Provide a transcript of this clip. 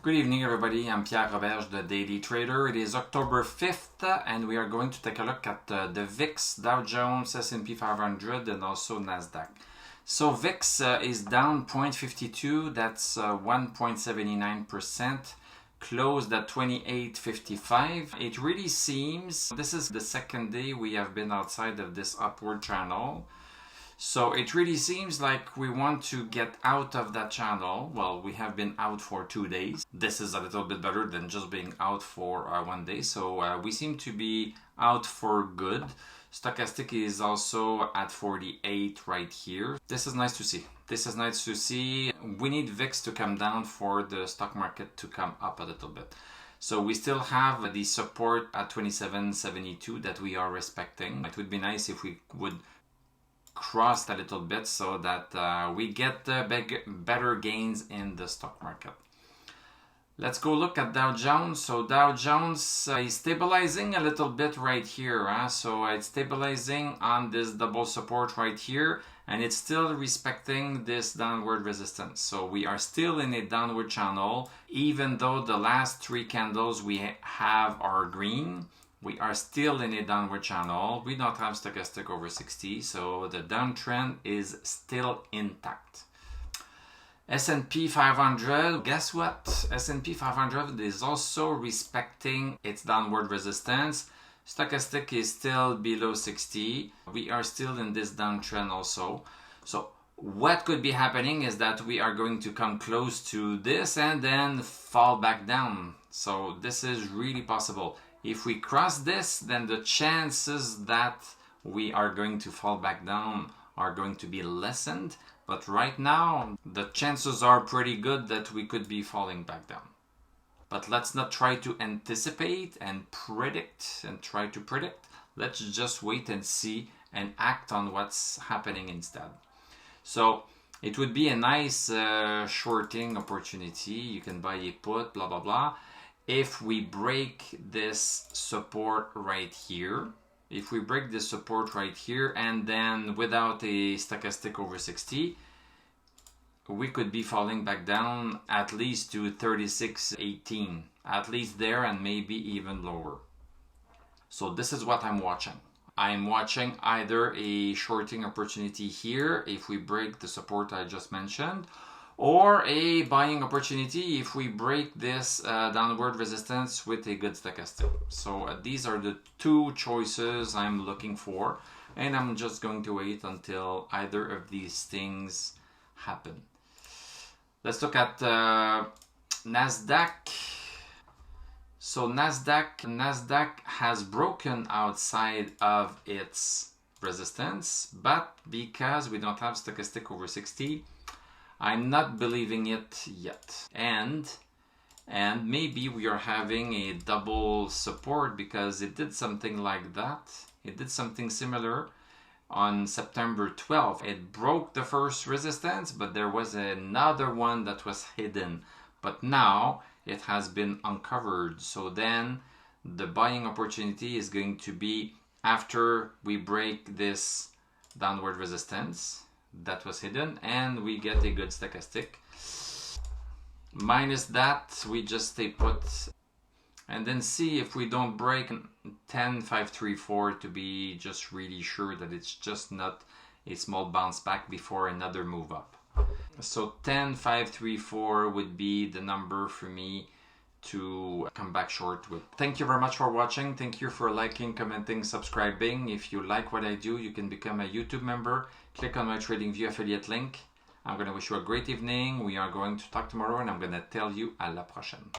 Good evening, everybody. I'm Pierre Roberge, the Daily Trader. It is October 5th, and we are going to take a look at the VIX, Dow Jones, S&P500, and also Nasdaq. So VIX is down 0.52, that's 1.79%, closed at 28.55. It really seems this is the second day we have been outside of this upward channel. So it really seems like we want to get out of that channel. Well, we have been out for 2 days. This is a little bit better than just being out for 1 day. So we seem to be out for good. Stochastic is also at 48 right here. This is nice to see. This is nice to see. We need VIX to come down for the stock market to come up a little bit. So we still have the support at 27.72 that we are respecting. It would be nice if we would crossed a little bit so that we get better gains in the stock market. Let's go look at Dow Jones. So Dow Jones is stabilizing a little bit right here. So it's stabilizing on this double support right here, and it's still respecting this downward resistance. So we are still in a downward channel, even though the last 3 candles we have are green. We are still in a downward channel. We don't have stochastic over 60, so the downtrend is still intact. S&P 500, guess what? S&P 500 is also respecting its downward resistance. Stochastic is still below 60. We are still in this downtrend also. So what could be happening is that we are going to come close to this and then fall back down. So this is really possible. If we cross this, then the chances that we are going to fall back down are going to be lessened. But right now, the chances are pretty good that we could be falling back down. But let's not try to anticipate and predict and try to predict. Let's just wait and see and act on what's happening instead. So it would be a nice shorting opportunity. You can buy a put, blah, blah, blah. If we break this support right here, if we break this support right here and then without a stochastic over 60, we could be falling back down at least to 36.18, at least there, and maybe even lower. So this is what I'm watching. I'm watching either a shorting opportunity here if we break the support I just mentioned, or a buying opportunity if we break this downward resistance with a good stochastic. So these are the 2 choices I'm looking for, and I'm just going to wait until either of these things happen. Let's look at Nasdaq. So Nasdaq has broken outside of its resistance, but because we don't have stochastic over 60, I'm not believing it yet. And maybe we are having a double support because it did something like that. It did something similar on September 12th. It broke the first resistance, but there was another one that was hidden. But now it has been uncovered. So then the buying opportunity is going to be after we break this downward resistance that was hidden and we get a good stochastic. Minus that, we just stay put and then see if we don't break 10.534 to be just really sure that it's just not a small bounce back before another move up. So 10.534 would be the number for me to come back short with. Thank you very much for watching. Thank you for liking, commenting, subscribing. If you like what I do, you can become a YouTube member. Click on my TradingView affiliate link. I'm going to wish you a great evening. We are going to talk tomorrow, and I'm going to tell you à la prochaine.